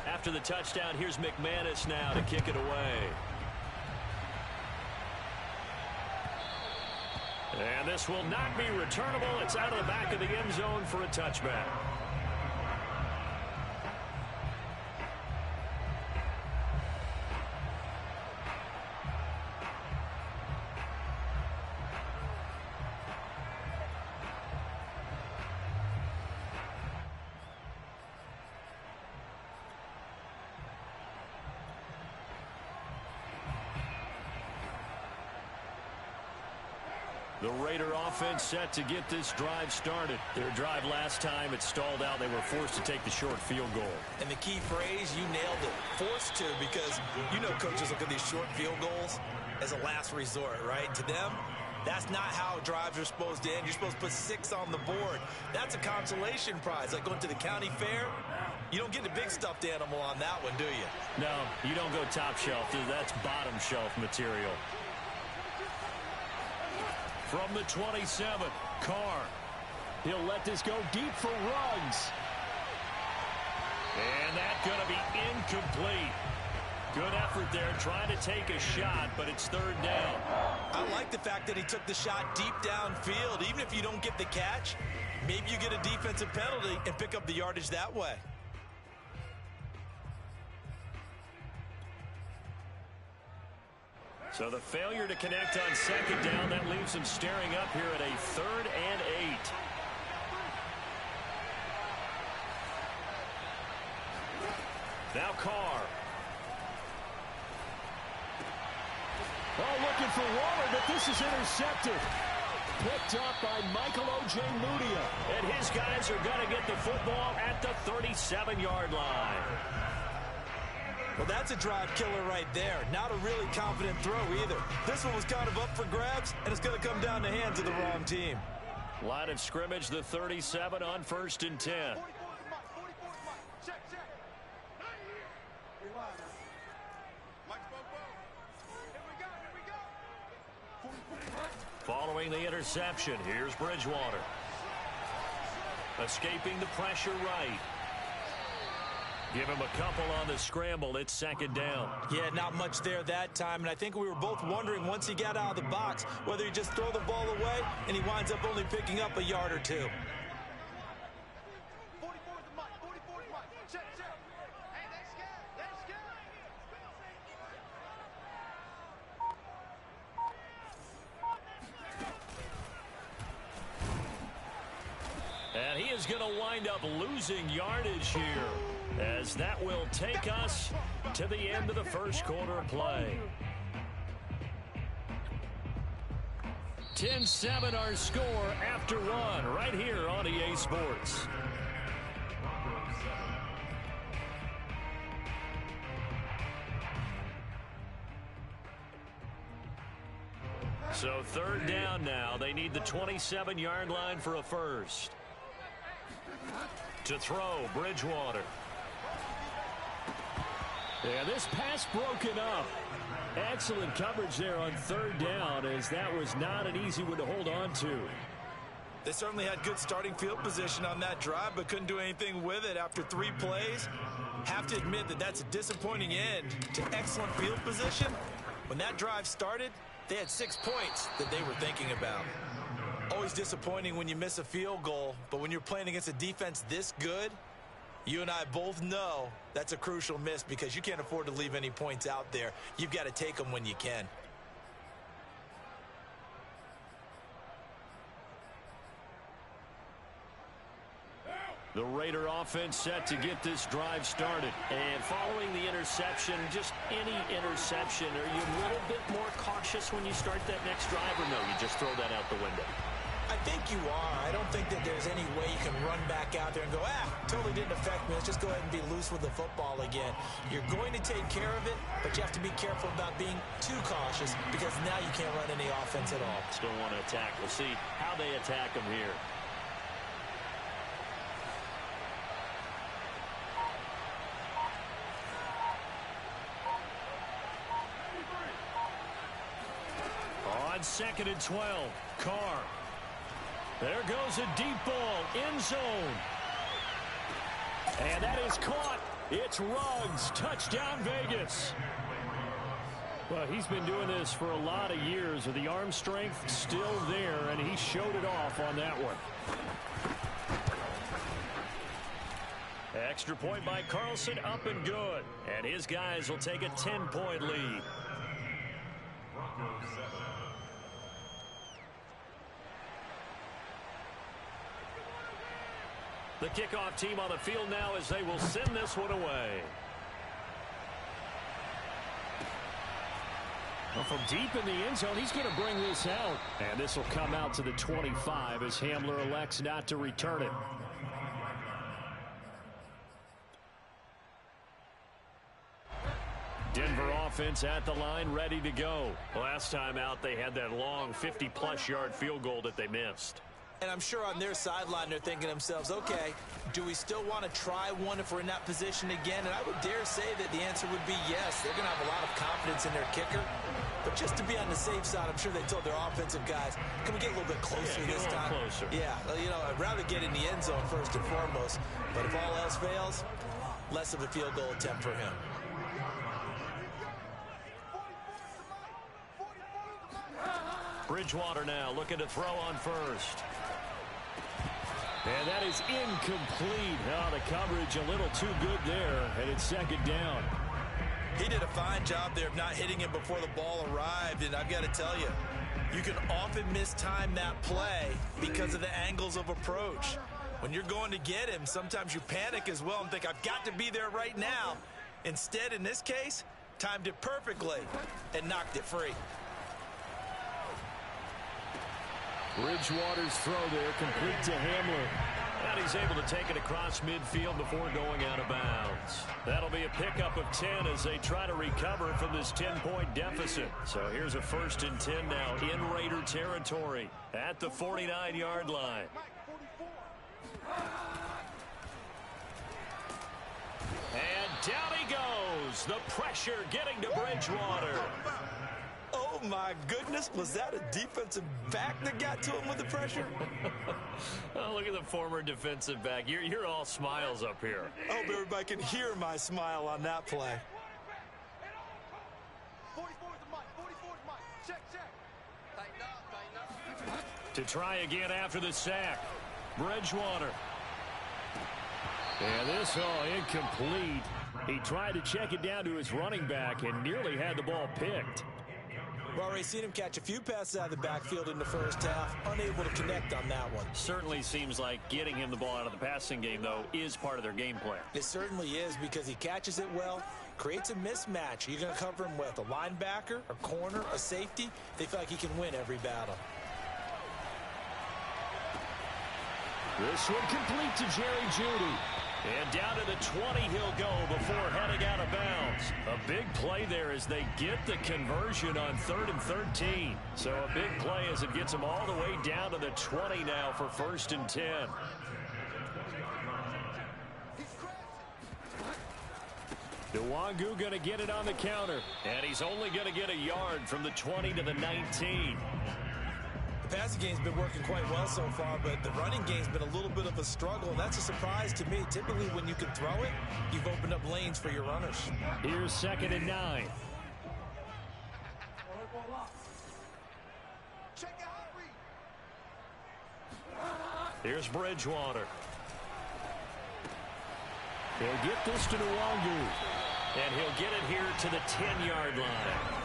After the touchdown, here's McManus now to kick it away. And this will not be returnable. It's out of the back of the end zone for a touchback. The Raider offense set to get this drive started. Their drive last time, it stalled out. They were forced to take the short field goal. And the key phrase, you nailed it, forced to, because you know coaches look at these short field goals as a last resort, right? To them, that's not how drives are supposed to end. You're supposed to put 6 on the board. That's a consolation prize. Like going to the county fair, you don't get the big stuffed animal on that one, do you? No, you don't go top shelf. That's bottom shelf material. From the 27, Carr. He'll let this go deep for Ruggs. And that's going to be incomplete. Good effort there, trying to take a shot, but it's third down. I like the fact that he took the shot deep downfield. Even if you don't get the catch, maybe you get a defensive penalty and pick up the yardage that way. So the failure to connect on second down, that leaves him staring up here at a 3rd and 8. Now Carr. Oh, looking for Waller, but this is intercepted. Picked up by Michael O.J. Mudia. And his guys are going to get the football at the 37-yard line. Well, that's a drive killer right there. Not a really confident throw either. This one was kind of up for grabs, and it's going to come down the hands of the wrong team. Line of scrimmage, the 37 on 1st and 10. Following the interception, here's Bridgewater. Escaping the pressure right. Give him a couple on the scramble. It's 2nd down. Yeah, not much there that time. And I think we were both wondering once he got out of the box whether he just throw the ball away and he winds up only picking up a yard or 2. And he is going to wind up losing yardage here, as that will take us to the end of the first quarter of play. 10-7 our score after 1 right here on EA Sports. So 3rd down now. They need the 27-yard line for a first. To throw, Bridgewater. Yeah, this pass broken up. Excellent coverage there on 3rd down, as that was not an easy one to hold on to. They certainly had good starting field position on that drive, but couldn't do anything with it after 3 plays. Have to admit that that's a disappointing end to excellent field position. When that drive started, they had 6 points that they were thinking about. Always disappointing when you miss a field goal, but when you're playing against a defense this good, you and I both know that's a crucial miss because you can't afford to leave any points out there. You've got to take them when you can. The Raider offense set to get this drive started. And following the interception, just any interception, are you a little bit more cautious when you start that next drive, or no, you just throw that out the window? I think you are. I don't think that there's any way you can run back out there and go, totally didn't affect me. Let's just go ahead and be loose with the football again. You're going to take care of it, but you have to be careful about being too cautious because now you can't run any offense at all. Still want to attack. We'll see how they attack them here. On 2nd and 12, Carr. There goes a deep ball, end zone. And that is caught It's Ruggs. Touchdown, Vegas. Well, he's been doing this for a lot of years. With the arm strength still there, and he showed it off on that one. Extra point by Carlson, up and good. And his guys will take a 10-point lead. The kickoff team on the field now as they will send this one away. Well, from deep in the end zone, he's going to bring this out. And this will come out to the 25 as Hamler elects not to return it. Denver offense at the line, ready to go. Last time out, they had that long 50-plus yard field goal that they missed. And I'm sure on their sideline they're thinking to themselves, okay, do we still want to try one if we're in that position again? And I would dare say that the answer would be yes. They're going to have a lot of confidence in their kicker. But just to be on the safe side, I'm sure they told their offensive guys, can we get a little bit closer this time? Closer. Yeah, you know, I'd rather get in the end zone first and foremost. But if all else fails, less of a field goal attempt for him. Bridgewater now looking to throw on first. And that is incomplete. Oh, the coverage a little too good there, and it's second down. He did a fine job there of not hitting him before the ball arrived, and I've got to tell you, you can often mistime that play because of the angles of approach. When you're going to get him, sometimes you panic as well and think, I've got to be there right now. Instead, in this case, timed it perfectly and knocked it free. Bridgewater's throw there, complete to Hamler. And he's able to take it across midfield before going out of bounds. That'll be a pickup of 10 as they try to recover from this 10-point deficit. So here's a 1st and 10 now in Raider territory at the 49-yard line. And down he goes. The pressure getting to Bridgewater. Oh, my goodness. Was that a defensive back that got to him with the pressure? Oh, look at the former defensive back. You're all smiles up here. I hope everybody can hear my smile on that play. To try again after the sack. Bridgewater. And this, incomplete. He tried to check it down to his running back and nearly had the ball picked. We've already seen him catch a few passes out of the backfield in the first half, unable to connect on that one. Certainly seems like getting him the ball out of the passing game, though, is part of their game plan. It certainly is because he catches it well, creates a mismatch. You're going to cover him with a linebacker, a corner, a safety. They feel like he can win every battle. This one complete to Jerry Jeudy. And down to the 20 he'll go before heading out of bounds. A big play there as they get the conversion on 3rd and 13. So a big play as it gets them all the way down to the 20 now for 1st and 10. Nwangu going to get it on the counter. And he's only going to get a yard from the 20 to the 19. The passing game's been working quite well so far, but the running game's been a little bit of a struggle, and that's a surprise to me. Typically, when you can throw it, you've opened up lanes for your runners. Here's 2nd and 9. Here's Bridgewater. He'll get this to Nwangu. And he'll get it here to the 10-yard line.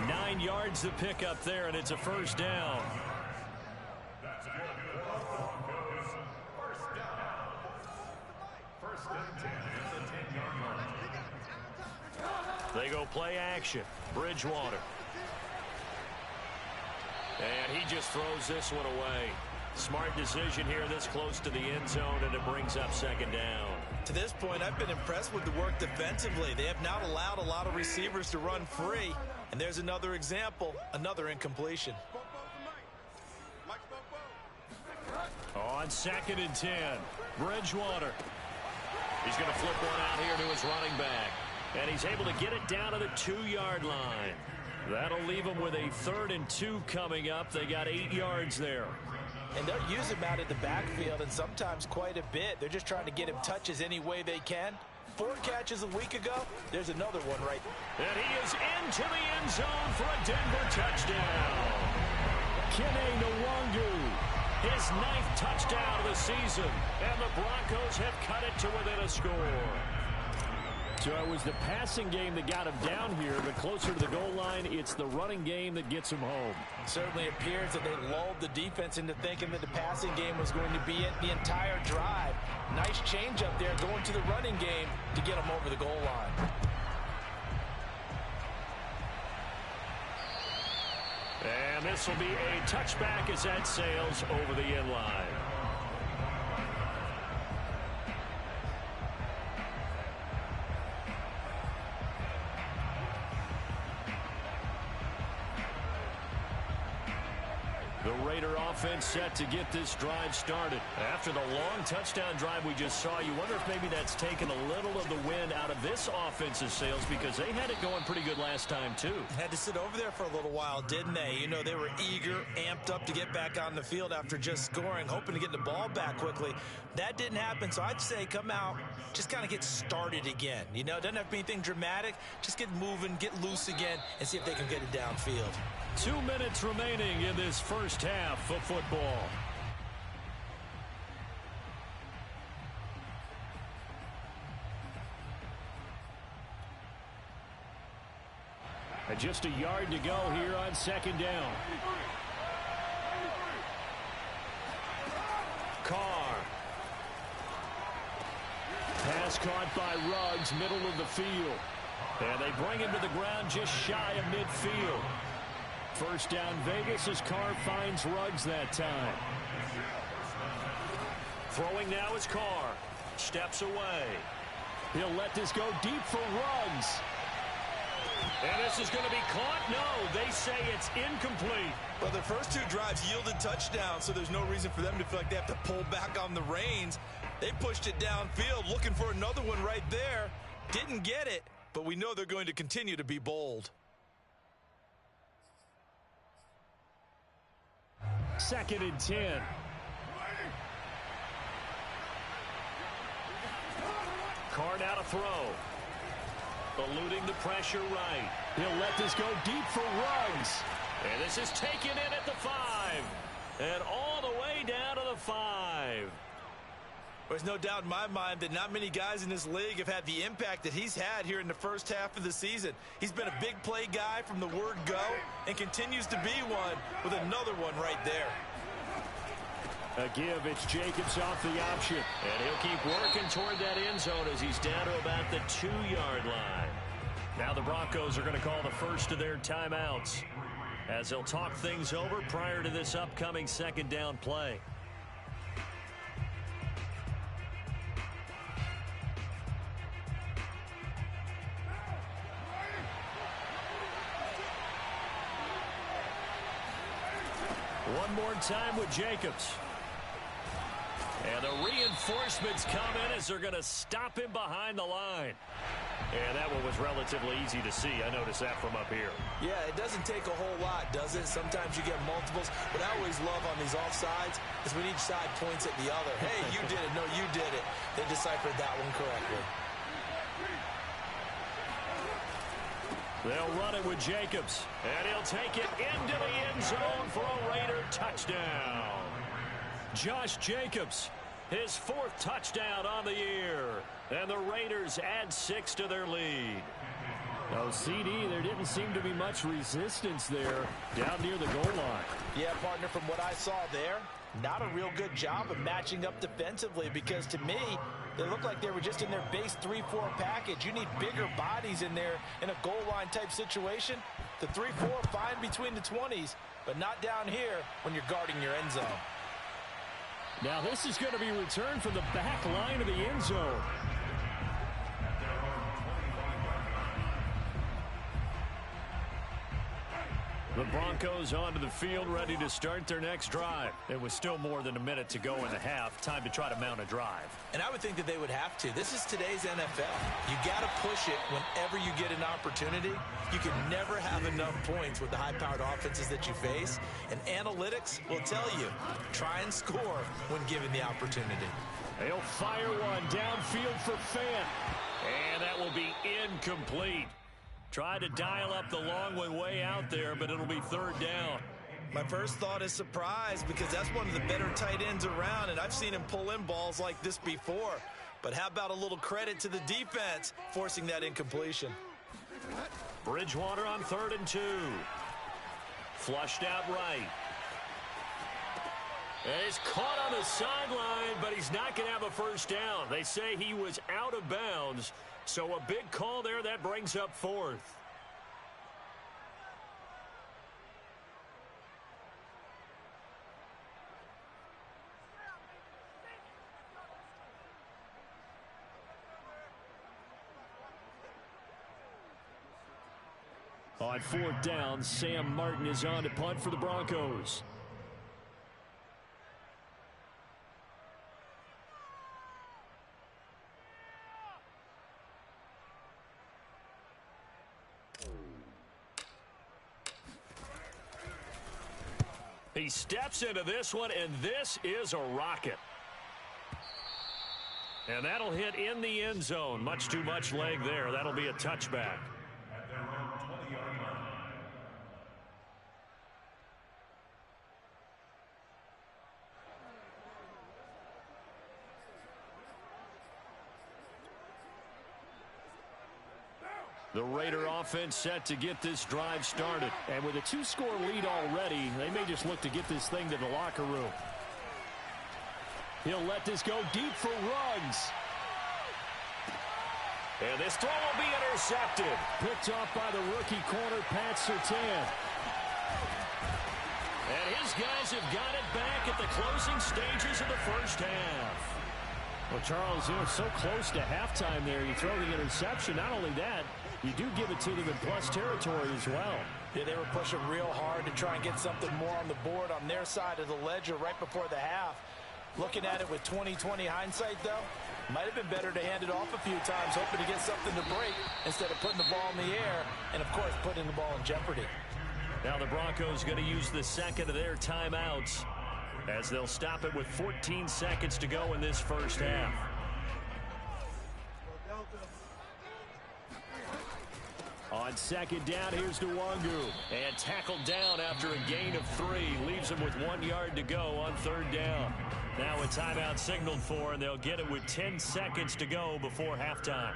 9 yards to pick up there, and it's a 1st down. They go play action. Bridgewater. And he just throws this one away. Smart decision here this close to the end zone, and it brings up 2nd down. To this point, I've been impressed with the work defensively. They have not allowed a lot of receivers to run free. And there's another example, another incompletion. On 2nd and 10, Bridgewater. He's going to flip one out here to his running back. And he's able to get it down to the 2-yard line. That'll leave him with a 3rd and 2 coming up. They got 8 yards there. And they'll use him out in the backfield, and sometimes quite a bit. They're just trying to get him touches any way they can. 4 catches a week ago. There's another one right. And he is into the end zone for a Denver touchdown. Kene Nwangu, his 9th touchdown of the season. And the Broncos have cut it to within a score. So it was the passing game that got him down here, but closer to the goal line, it's the running game that gets him home. It certainly appears that they lulled the defense into thinking that the passing game was going to be it the entire drive. Nice change up there going to the running game to get them over the goal line. And this will be a touchback as that sails over the end line. The Raider offense set to get this drive started. After the long touchdown drive we just saw, you wonder if maybe that's taken a little of the wind out of this offense's sails, because they had it going pretty good last time too. Had to sit over there for a little while, didn't they? You know, they were eager, amped up to get back on the field after just scoring, hoping to get the ball back quickly. That didn't happen, so I'd say come out, just kind of get started again. You know, it doesn't have to be anything dramatic. Just get moving, get loose again, and see if they can get it downfield. 2 minutes remaining in this first half of football. And just a yard to go here on second down. Carr. Pass caught by Ruggs, middle of the field. And they bring him to the ground just shy of midfield. First down Vegas as Carr finds Ruggs that time. Throwing now is Carr. Steps away. He'll let this go deep for Ruggs. And this is going to be caught? No, they say it's incomplete. Well, their first 2 drives yielded touchdowns, so there's no reason for them to feel like they have to pull back on the reins. They pushed it downfield, looking for another one right there. Didn't get it, but we know they're going to continue to be bold. Second and 10. Carr now to throw. Eluding the pressure right. He'll let this go deep for Ruggs. And this is taken in at the 5. And all the way down to the 5. There's no doubt in my mind that not many guys in this league have had the impact that he's had here in the first half of the season. He's been a big play guy from the word go and continues to be one with another one right there. A give, it's Jacobs off the option. And he'll keep working toward that end zone as he's down to about the 2-yard line. Now the Broncos are going to call the first of their timeouts as they'll talk things over prior to this upcoming second down play. One more time with Jacobs. And the reinforcements come in as they're going to stop him behind the line. And that one was relatively easy to see. I noticed that from up here. Yeah, it doesn't take a whole lot, does it? Sometimes you get multiples. What I always love on these offsides is when each side points at the other. Hey, you did it. No, you did it. They deciphered that one correctly. They'll run it with Jacobs. And he'll take it into the end zone for a Raider touchdown. Josh Jacobs, his 4th touchdown on the year. And the Raiders add 6 to their lead. No, CD, there didn't seem to be much resistance there down near the goal line. Yeah, partner, from what I saw there, not a real good job of matching up defensively, because to me, they looked like they were just in their base 3-4 package. You need bigger bodies in there in a goal line type situation. The 3-4, fine between the 20s, but not down here when you're guarding your end zone. Now this is going to be returned from the back line of the end zone. The Broncos onto the field, ready to start their next drive. It was still more than a minute to go in the half. Time to try to mount a drive. And I would think that they would have to. This is today's NFL. You got to push it whenever you get an opportunity. You can never have enough points with the high-powered offenses that you face. And analytics will tell you, try and score when given the opportunity. They'll fire one downfield for Fant. And that will be incomplete. Tried to dial up the long one way out there, but it'll be third down. My first thought is surprise because that's one of the better tight ends around, and I've seen him pull in balls like this before. But how about a little credit to the defense forcing that incompletion? Bridgewater on 3rd and 2. Flushed out right. And he's caught on the sideline, but he's not going to have a first down. They say he was out of bounds, so a big call there that brings up 4th. On 4th down, Sam Martin is on to punt for the Broncos. He steps into this one, and this is a rocket. And that'll hit in the end zone. Much too much leg there. That'll be a touchback. The Raider offense set to get this drive started. And with a 2-score lead already, they may just look to get this thing to the locker room. He'll let this go deep for Ruggs. And this throw will be intercepted. Picked off by the rookie corner, Pat Surtain. And his guys have got it back at the closing stages of the first half. Well, Charles, you know, so close to halftime there. You throw the interception. Not only that, you do give it to them in plus territory as well. Yeah, they were pushing real hard to try and get something more on the board on their side of the ledger right before the half. Looking at it with 20/20 hindsight, though, might have been better to hand it off a few times, hoping to get something to break instead of putting the ball in the air and, of course, putting the ball in jeopardy. Now the Broncos going to use the second of their timeouts as they'll stop it with 14 seconds to go in this first half. On second down, here's Nwangu. And tackled down after a gain of 3. Leaves him with 1 yard to go on 3rd down. Now a timeout signaled for, and they'll get it with 10 seconds to go before halftime.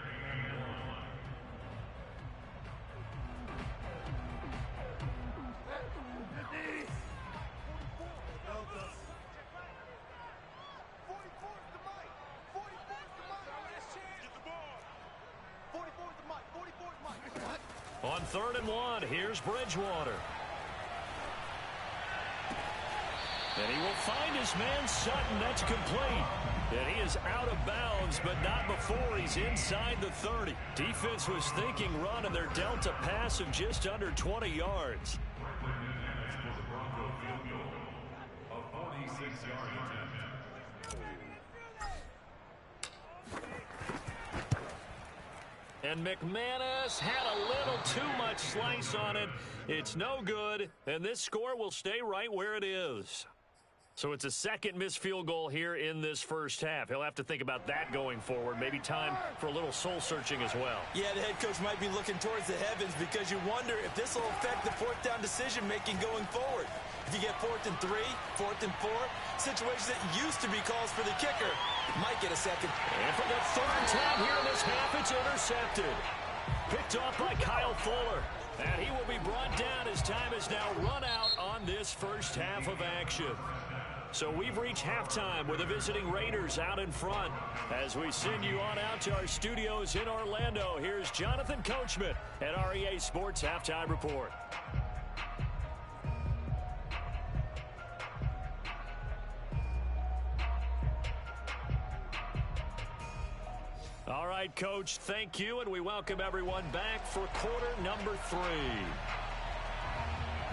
On 3rd and 1, here's Bridgewater. And he will find his man Sutton. That's complete. And he is out of bounds, but not before he's inside the 30. Defense was thinking run, and they're dealt a pass of just under 20 yards. And McManus had a little too much slice on it. It's no good, and this score will stay right where it is. So it's a second missed field goal here in this first half. He'll have to think about that going forward. Maybe time for a little soul-searching as well. Yeah, the head coach might be looking towards the heavens because you wonder if this will affect the 4th down decision-making going forward. If you get 4th and 3, 4th and 4, situations that used to be calls for the kicker might get a second. And for the 3rd time here in this half, it's intercepted. Picked off by Kyle Fuller. And he will be brought down as time is now run out on this first half of action. So we've reached halftime with the visiting Raiders out in front. As we send you on out to our studios in Orlando, here's Jonathan Coachman at REA Sports Halftime Report. All right, Coach, thank you, and we welcome everyone back for quarter number 3.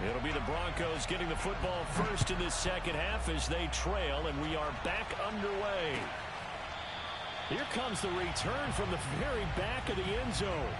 It'll be the Broncos getting the football first in this second half as they trail, and we are back underway. Here comes the return from the very back of the end zone.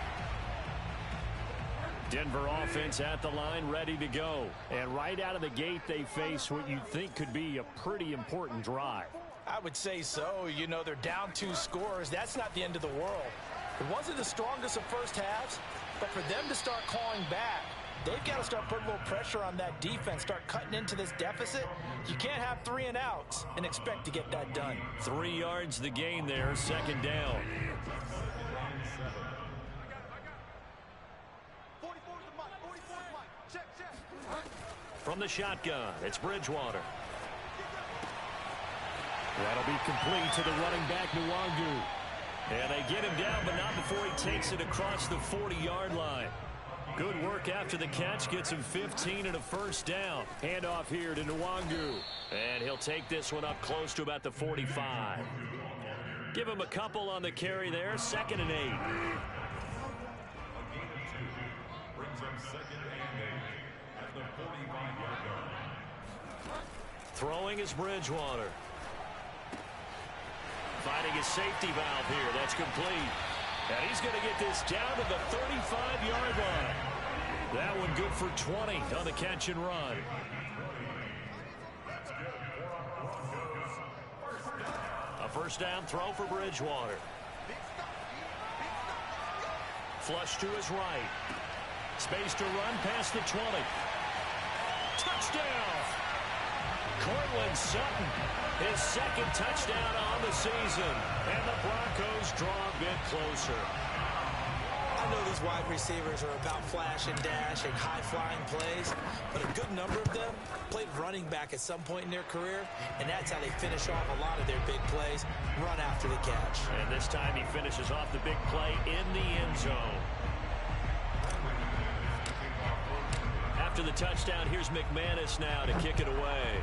Denver offense at the line, ready to go. And right out of the gate, they face what you'd think could be a pretty important drive. I would say so. You know, they're down 2 scores. That's not the end of the world. It wasn't the strongest of first halves, but for them to start clawing back, they've got to start putting a little pressure on that defense, start cutting into this deficit. You can't have 3 and outs and expect to get that done. 3 yards the gain there, second down. From the shotgun, it's Bridgewater. That'll be complete to the running back, Nwangu. And they get him down, but not before he takes it across the 40-yard line. Good work after the catch, gets him 15 and a first down. Handoff here to Nwangu. And he'll take this one up close to about the 45. Give him a couple on the carry there, 2nd and 8. Throwing is Bridgewater. Finding his safety valve here. That's complete. And he's going to get this down to the 35-yard line. That one good for 20 on the catch and run. A first down throw for Bridgewater. Flush to his right. Space to run past the 20. Touchdown! Cortland Sutton, his 2nd touchdown on the season. And the Broncos draw a bit closer. I know these wide receivers are about flash and dash and high-flying plays, but a good number of them played running back at some point in their career, and that's how they finish off a lot of their big plays, run after the catch. And this time he finishes off the big play in the end zone. After the touchdown, here's McManus now to kick it away.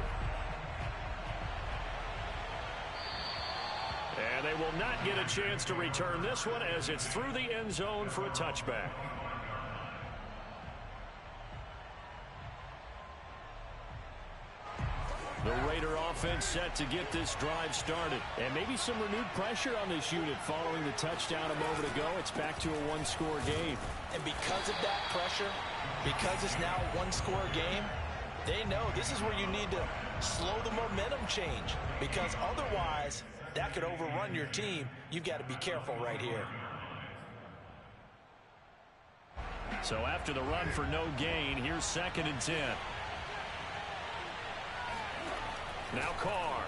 And they will not get a chance to return this one as it's through the end zone for a touchback. The Raider offense set to get this drive started. And maybe some renewed pressure on this unit following the touchdown a moment ago. It's back to a 1-score game. And because of that pressure, because it's now a 1-score game, they know this is where you need to slow the momentum change. Because otherwise, that could overrun your team. You've got to be careful right here. So after the run for no gain, here's 2nd and 10. Now Carr.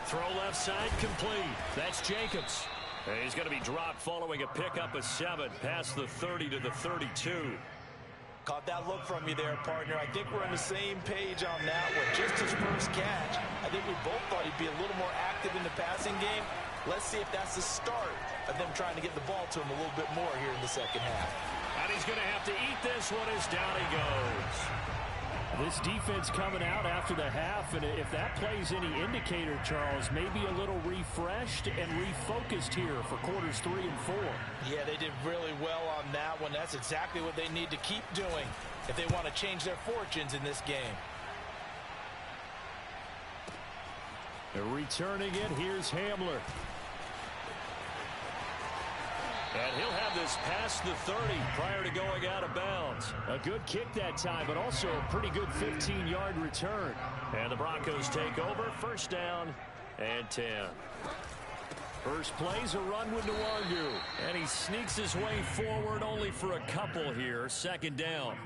Throw left side complete. That's Jacobs. And he's going to be dropped following a pickup of 7 past the 30 to the 32. Caught that look from you there, partner. I think we're on the same page on that one. Just his first catch. I think we both thought he'd be a little more active in the passing game. Let's see if that's the start of them trying to get the ball to him a little bit more here in the second half. And he's going to have to eat this one as down he goes. This defense coming out after the half, and if that plays any indicator, Charles, maybe a little refreshed and refocused here for quarters 3 and 4. Yeah, they did really well on that one. That's exactly what they need to keep doing if they want to change their fortunes in this game. They're returning it. Here's Hamler. And he'll have this past the 30 prior to going out of bounds. A good kick that time, but also a pretty good 15-yard return. And the Broncos take over. First down and 10. First play's a run with Nwangu. And he sneaks his way forward only for a couple here. 2nd down.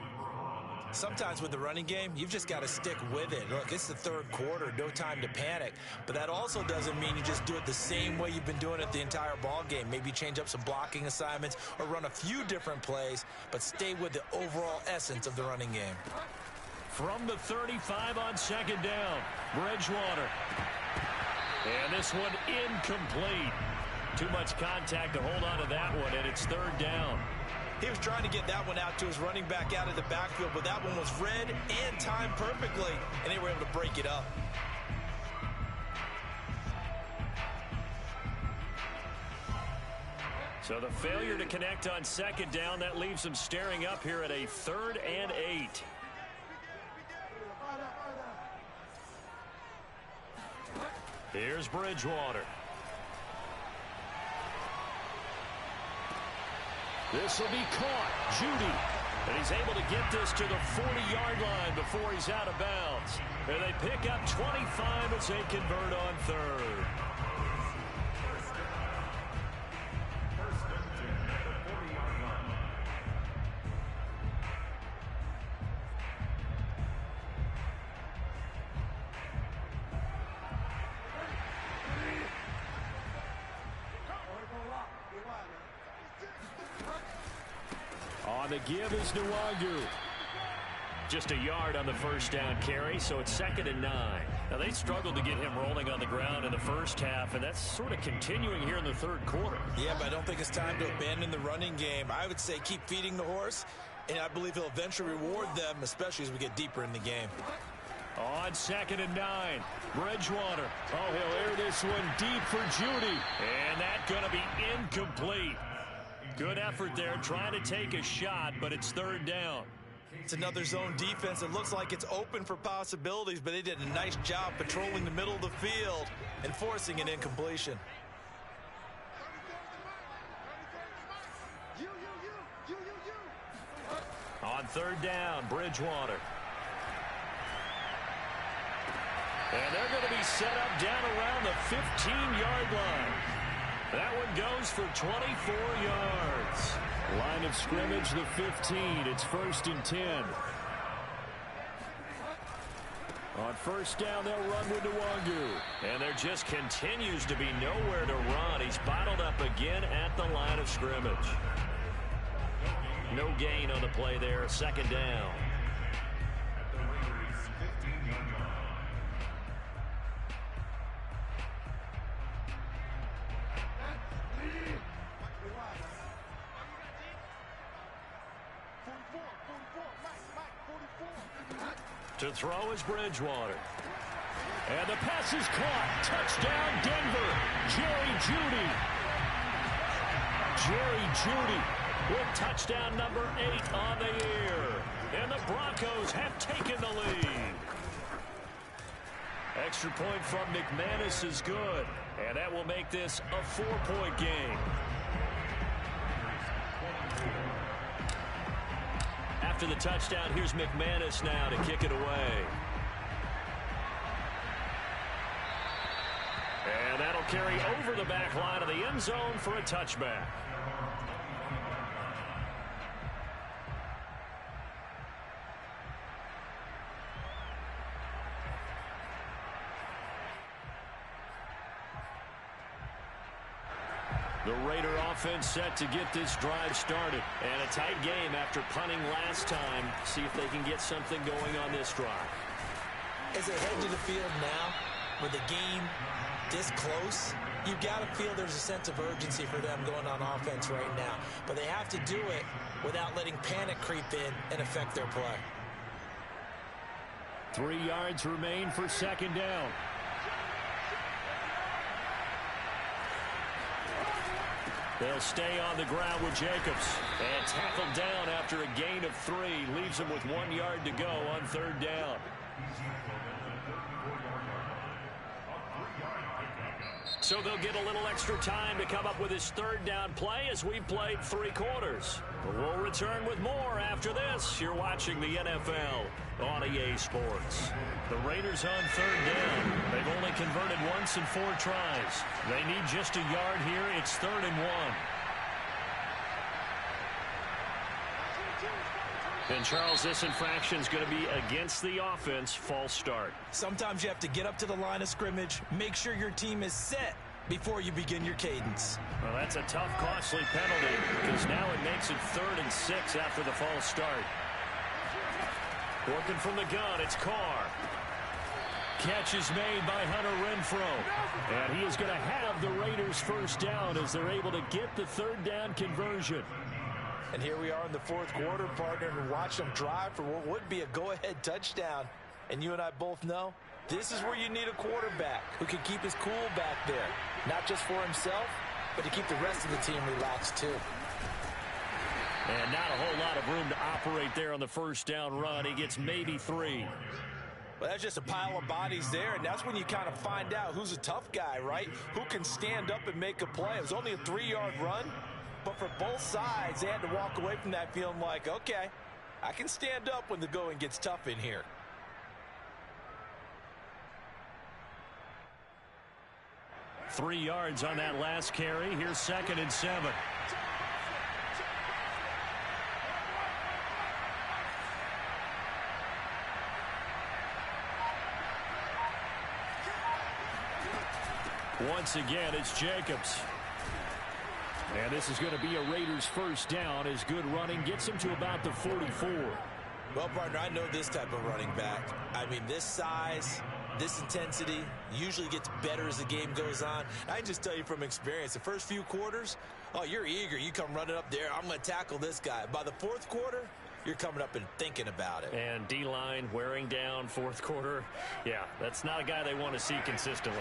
Sometimes with the running game, you've just got to stick with it. Look, it's the 3rd quarter, no time to panic. But that also doesn't mean you just do it the same way you've been doing it the entire ball game. Maybe change up some blocking assignments or run a few different plays, but stay with the overall essence of the running game. From the 35 on 2nd down, Bridgewater. And this one incomplete. Too much contact to hold on to that one, and it's 3rd down. He was trying to get that one out to his running back out of the backfield, but that one was read and timed perfectly, and they were able to break it up. So the failure to connect on 2nd down, that leaves them staring up here at a 3rd and 8. Here's Bridgewater. This will be caught. Judy. And he's able to get this to the 40-yard line before he's out of bounds. And they pick up 25 as they convert on third. On the give is Nwangu. Just a yard on the first down carry, so it's 2nd and 9. Now, they struggled to get him rolling on the ground in the first half, and that's sort of continuing here in the third quarter. Yeah, but I don't think it's time to abandon the running game. I would say keep feeding the horse, and I believe he'll eventually reward them, especially as we get deeper in the game. On 2nd and 9, Bridgewater. Oh, he'll air this one deep for Judy. And that's going to be incomplete. Good effort there, trying to take a shot, but it's 3rd down. It's another zone defense. It looks like it's open for possibilities, but they did a nice job patrolling the middle of the field and forcing an incompletion. On 3rd down, Bridgewater. And they're going to be set up down around the 15-yard line. That one goes for 24 yards. Line of scrimmage, the 15. It's 1st and 10. On 1st down, they'll run with Nwangu. And there just continues to be nowhere to run. He's bottled up again at the line of scrimmage. No gain on the play there. 2nd down. To throw is Bridgewater. And the pass is caught. Touchdown, Denver. Jerry Jeudy. Jerry Jeudy with touchdown number 8 on the year. And the Broncos have taken the lead. Extra point from McManus is good. And that will make this a 4-point game. After the touchdown, here's McManus now to kick it away. And that'll carry over the back line of the end zone for a touchback. The Raider offense set to get this drive started. And a tight game after punting last time. See if they can get something going on this drive. As they head to the field now, with the game this close, you've got to feel there's a sense of urgency for them going on offense right now. But they have to do it without letting panic creep in and affect their play. 3 yards remain for 2nd down. They'll stay on the ground with Jacobs. And tackled down after a gain of 3. Leaves him with 1 yard to go on 3rd down. So they'll get a little extra time to come up with his 3rd down play as we've played 3 quarters. But we'll return with more after this. You're watching the NFL on EA Sports. The Raiders on 3rd down. They've only converted once in 4 tries. They need just a yard here. It's 3rd and 1. And, Charles, this infraction is going to be against the offense. False start. Sometimes you have to get up to the line of scrimmage, make sure your team is set before you begin your cadence. Well, that's a tough, costly penalty because now it makes it 3rd and 6 after the false start. Working from the gun, it's Carr. Catch is made by Hunter Renfrow. And he is going to have the Raiders' 1st down as they're able to get the 3rd down conversion. And here we are in the 4th quarter, partner, and watch them drive for what would be a go-ahead touchdown. And you and I both know this is where you need a quarterback who can keep his cool back there. Not just for himself, but to keep the rest of the team relaxed too. And not a whole lot of room to operate there on the 1st down run. He gets maybe 3. Well, that's just a pile of bodies there, and that's when you kind of find out who's a tough guy, right? Who can stand up and make a play. It was only a 3-yard run, but for both sides, they had to walk away from that feeling like, okay, I can stand up when the going gets tough in here. Three yards on that last carry. Here's 2nd and 7. Once again, it's Jacobs. And this is going to be a Raiders first down as good running gets him to about the 44. Well, partner, I know this type of running back. I mean, this size, this intensity usually gets better as the game goes on. I can just tell you from experience, the first few quarters, oh, you're eager. You come running up there, I'm going to tackle this guy. By the fourth quarter, you're coming up and thinking about it. And D-line wearing down fourth quarter. Yeah, that's not a guy they want to see consistently.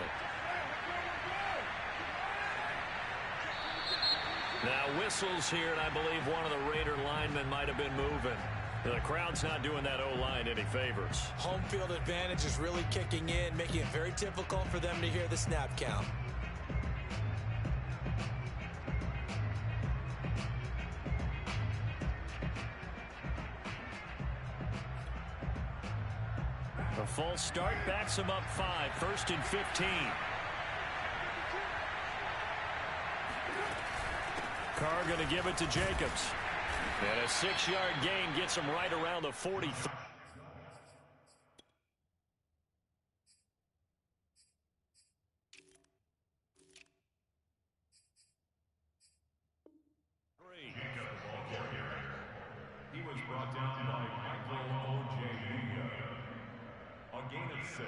Now whistles here, and I believe one of the Raider linemen might have been moving. The crowd's not doing that O-line any favors. Home field advantage is really kicking in, making it very difficult for them to hear the snap count. A false start backs him up 5, 1st and 15. Carr going to give it to Jacobs. And a 6-yard gain gets him right around the 43. He was brought down by Michael Ojeda. A gain of 6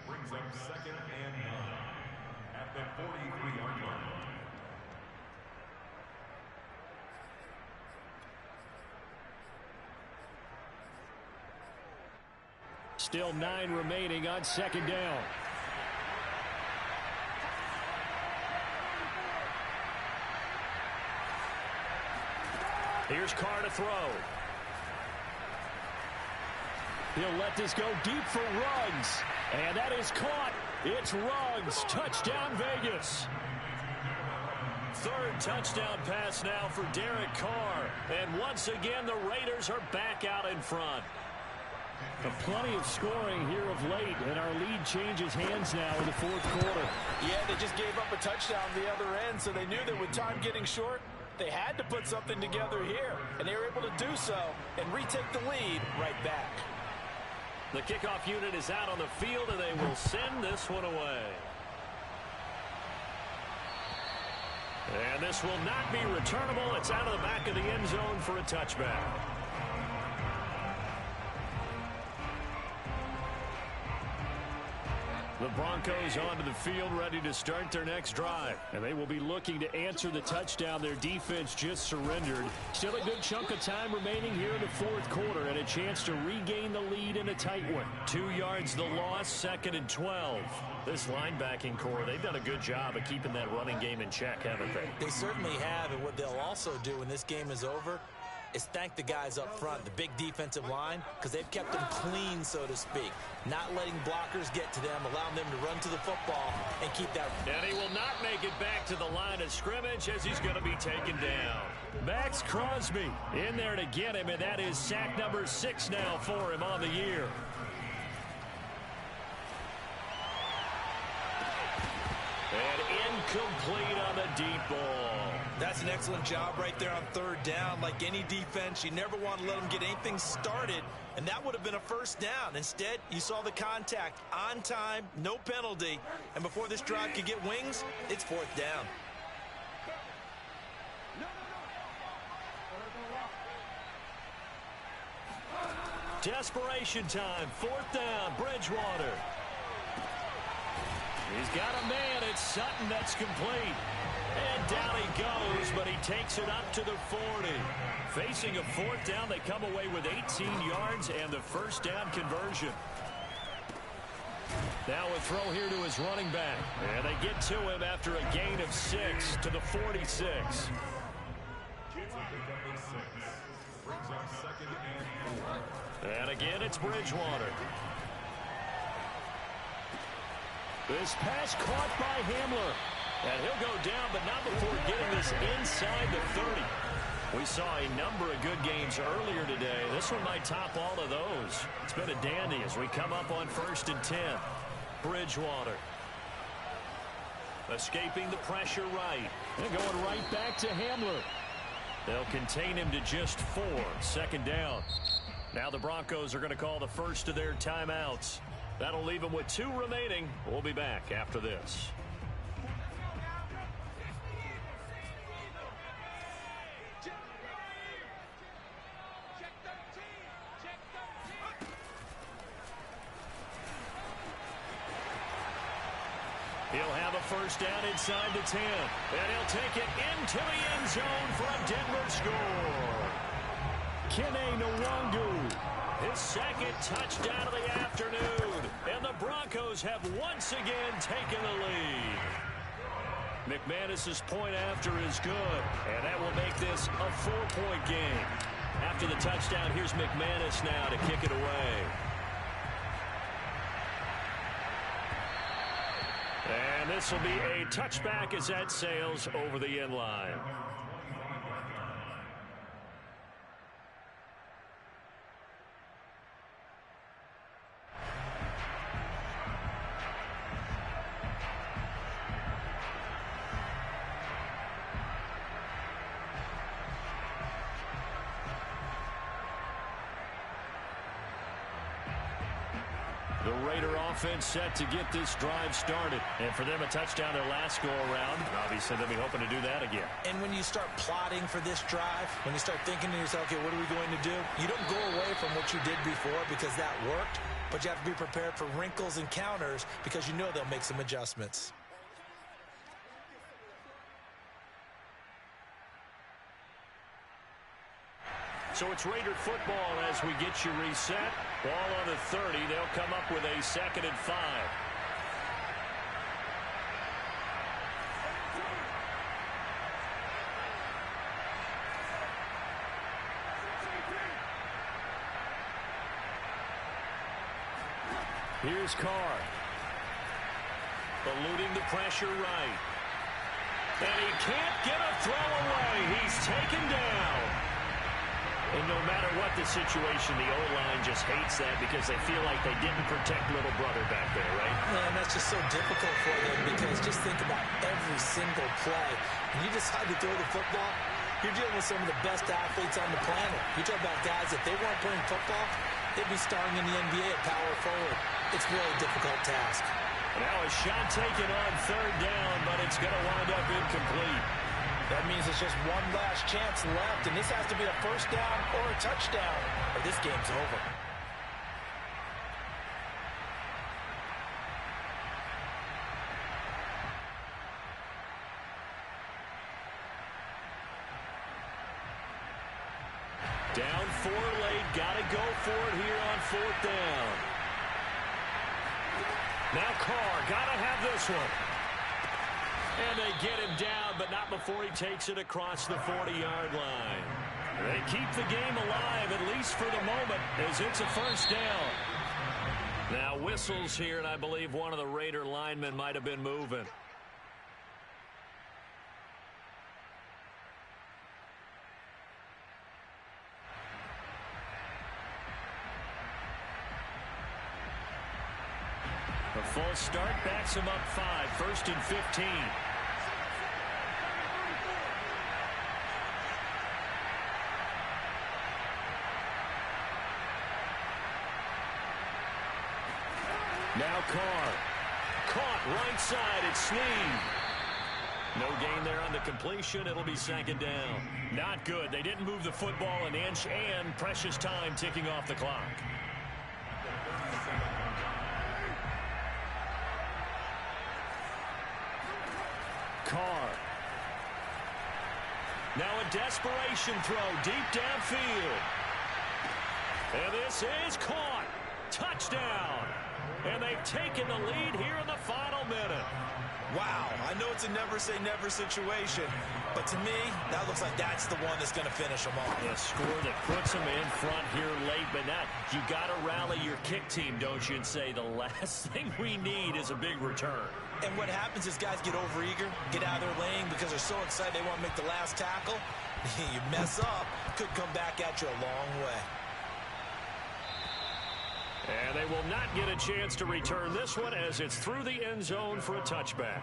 brings up 2nd and 9 at the 43-yard line. Still 9 remaining on 2nd down. Here's Carr to throw. He'll let this go deep for Ruggs. And that is caught. It's Ruggs. Touchdown, Vegas. 3rd touchdown pass now for Derek Carr. And once again, the Raiders are back out in front. Plenty of scoring here of late, and our lead changes hands now in the 4th quarter. Yeah, they just gave up a touchdown on the other end, so they knew that with time getting short, they had to put something together here, and they were able to do so and retake the lead right back. The kickoff unit is out on the field, and they will send this one away. And this will not be returnable. It's out of the back of the end zone for a touchback. The Broncos onto the field ready to start their next drive. And they will be looking to answer the touchdown their defense just surrendered. Still a good chunk of time remaining here in the 4th quarter and a chance to regain the lead in a tight one. 2 yards the loss, 2nd and 12. This linebacking core, they've done a good job of keeping that running game in check, haven't they? They certainly have, and what they'll also do when this game is over is thank the guys up front, the big defensive line, because they've kept them clean, so to speak. Not letting blockers get to them, allowing them to run to the football and keep that. And he will not make it back to the line of scrimmage as he's going to be taken down. Max Crosby in there to get him, and that is sack number 6 now for him on the year. And incomplete on the deep ball. That's an excellent job right there on 3rd down. Like any defense, you never want to let them get anything started, and that would have been a first down. Instead, you saw the contact on time, no penalty, and before this drive could get wings, it's 4th down. Desperation time, 4th down, Bridgewater. He's got a man, it's Sutton, that's complete. And down he goes, but he takes it up to the 40. Facing a 4th down, they come away with 18 yards and the first down conversion. Now a throw here to his running back. And they get to him after a gain of 6 to the 46. And again, it's Bridgewater. This pass caught by Hamler. And he'll go down, but not before getting this inside the 30. We saw a number of good games earlier today. This one might top all of those. It's been a dandy as we come up on 1st and 10. Bridgewater. Escaping the pressure right. And going right back to Hamler. They'll contain him to just 4. 2nd down. Now the Broncos are going to call the first of their timeouts. That'll leave them with 2 remaining. We'll be back after this. He'll have a first down inside the 10. And he'll take it into the end zone for a Denver score. Kene Nwangu, his 2nd touchdown of the afternoon. And the Broncos have once again taken the lead. McManus's point after is good. And that will make this a 4-point game. After the touchdown, here's McManus now to kick it away. And this will be a touchback as that sails over the end line. The Raider offense set to get this drive started. And for them, a touchdown their last go-around. Obviously, they'll be hoping to do that again. And when you start plotting for this drive, when you start thinking to yourself, okay, what are we going to do? You don't go away from what you did before because that worked, but you have to be prepared for wrinkles and counters because you know they'll make some adjustments. So it's Raider football as we get you reset. Ball on the 30. They'll come up with a 2nd and 5. Here's Carr. Eluding the pressure right. And he can't get a throw away. He's taken down. And no matter what the situation, the O-line just hates that because they feel like they didn't protect little brother back there, right? Man, that's just so difficult for them because just think about every single play. When you decide to throw the football, you're dealing with some of the best athletes on the planet. You talk about guys, if they weren't playing football, they'd be starring in the NBA at power forward. It's a really difficult task. Now a shot taken on 3rd down, but it's going to wind up incomplete. That means it's just one last chance left, and this has to be a first down or a touchdown, or this game's over. Down 4 late, gotta go for it here on 4th down. Now Carr, gotta have this one. And they get him down, but not before he takes it across the 40-yard line. They keep the game alive, at least for the moment, as it's a first down. Now whistles here, and I believe one of the Raider linemen might have been moving. A false start backs him up 5, 1st and 15. Now Carr. Caught right side. It's Snead. No gain there on the completion. It'll be 2nd down. Not good. They didn't move the football an inch, and precious time ticking off the clock. Carr. Now a desperation throw deep downfield. And this is caught. Touchdown. And they've taken the lead here in the final minute. Wow, I know it's a never-say-never situation, but to me, that looks like that's the one that's going to finish them off. A score that puts them in front here late, but now you got to rally your kick team, don't you, and say the last thing we need is a big return. And what happens is guys get overeager, get out of their lane because they're so excited they want to make the last tackle. You mess up, could come back at you a long way. And they will not get a chance to return this one as it's through the end zone for a touchback.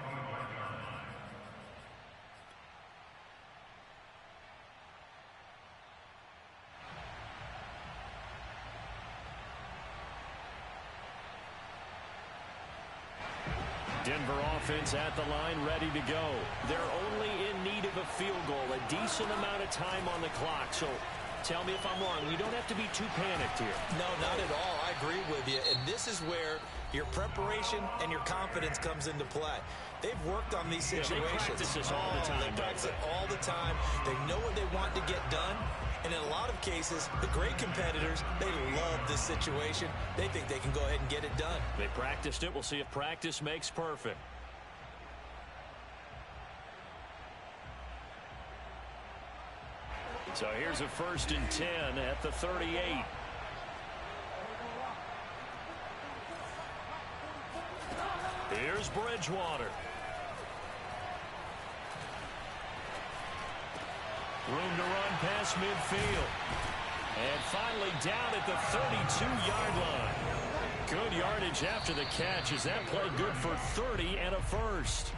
Denver offense at the line, ready to go. They're only in need of a field goal, a decent amount of time on the clock. So tell me if I'm wrong. You don't have to be too panicked here. No, not at all. I agree with you. And this is where your preparation and your confidence comes into play. They've worked on these situations. They practice this all the time. They practice it all the time. They know what they want to get done. And in a lot of cases, the great competitors, they love this situation. They think they can go ahead and get it done. They practiced it. We'll see if practice makes perfect. So here's a 1st and 10 at the 38. Here's Bridgewater. Room to run past midfield. And finally down at the 32-yard line. Good yardage after the catch. Is that play good for 30 and a first?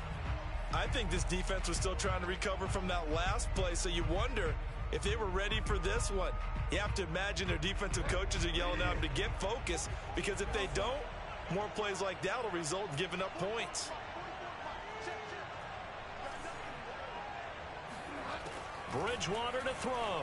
I think this defense was still trying to recover from that last play, so you wonder if they were ready for this one. You have to imagine their defensive coaches are yelling at them to get focused, because if they don't, more plays like that will result in giving up points. Bridgewater to throw.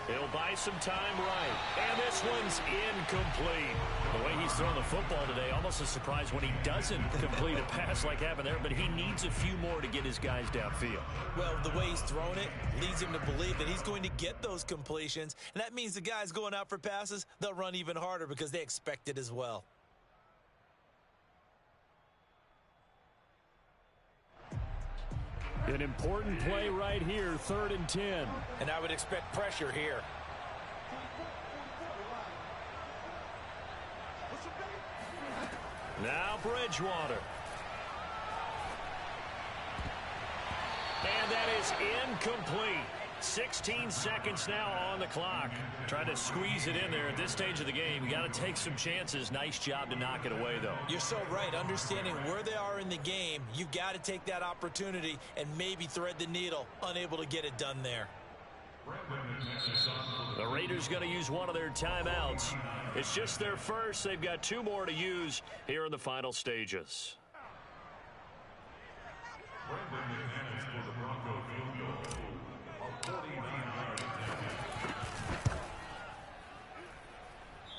He'll buy some time right. And this one's incomplete. The way he's throwing the football today, almost a surprise when he doesn't complete a pass like happened there, but he needs a few more to get his guys downfield. Well, the way he's thrown it leads him to believe that he's going to get those completions, and that means the guys going out for passes, they'll run even harder because they expect it as well. An important play right here, 3rd and 10. And I would expect pressure here. Now Bridgewater. And that is incomplete. 16 seconds now on the clock. Trying to squeeze it in there at this stage of the game. You got to take some chances. Nice job to knock it away, though. You're so right. Understanding where they are in the game, you've got to take that opportunity and maybe thread the needle. Unable to get it done there. The Raiders going to use one of their timeouts. It's just their first. They've got 2 more to use here in the final stages.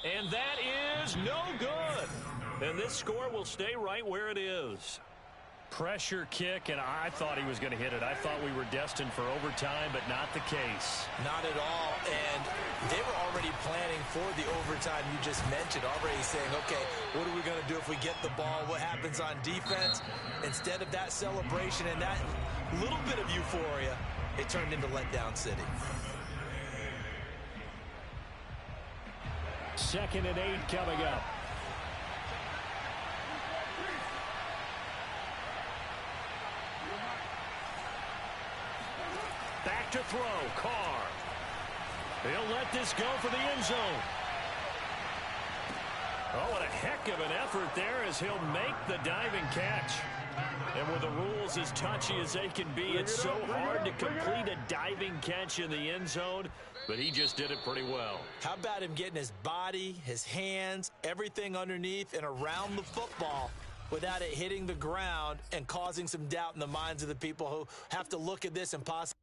And that is no good. And this score will stay right where it is. Pressure kick, and I thought he was going to hit it. I thought we were destined for overtime, but not the case. Not at all. And they were already planning for the overtime you just mentioned, already saying, okay, what are we going to do if we get the ball? What happens on defense? Instead of that celebration and that little bit of euphoria, it turned into letdown city. 2nd and 8 coming up. Back to throw, Carr. He'll let this go for the end zone. Oh, what a heck of an effort there as he'll make the diving catch. And with the rules as touchy as they can be, it's so hard to complete a diving catch in the end zone, but he just did it pretty well. How about him getting his body, his hands, everything underneath and around the football without it hitting the ground and causing some doubt in the minds of the people who have to look at this and possibly